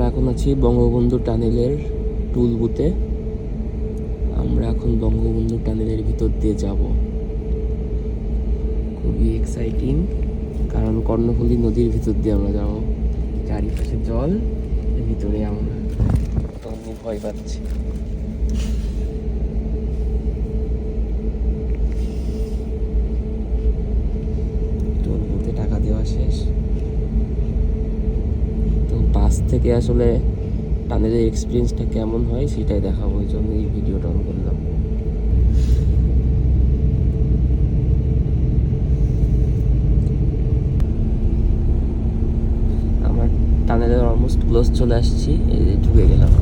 আমরা এখন আছি বঙ্গবন্ধু টানেলের টুল বুথে। আমরা এখন বঙ্গবন্ধু টানেলের ভিতর দিয়ে যাব। খুবই এক্সাইটিং, কারণ কর্ণফুলী নদীর ভিতর দিয়ে আমরা যাবো। চারিপাশে জল, এর ভিতরে আমরা তো আমি ভয় পাচ্ছি। টুল বুথে টাকা দেওয়া শেষ। তো বাস থেকে আসলে টানেলের এক্সপিরিয়েন্সটা কেমন হয় সেটাই দেখাবো, ওই জন্য এই ভিডিওটা অন করলাম। আমরা টানেলের অলমোস্ট ক্লোজ চলে আসছি, এই যে ঢুকে গেলাম।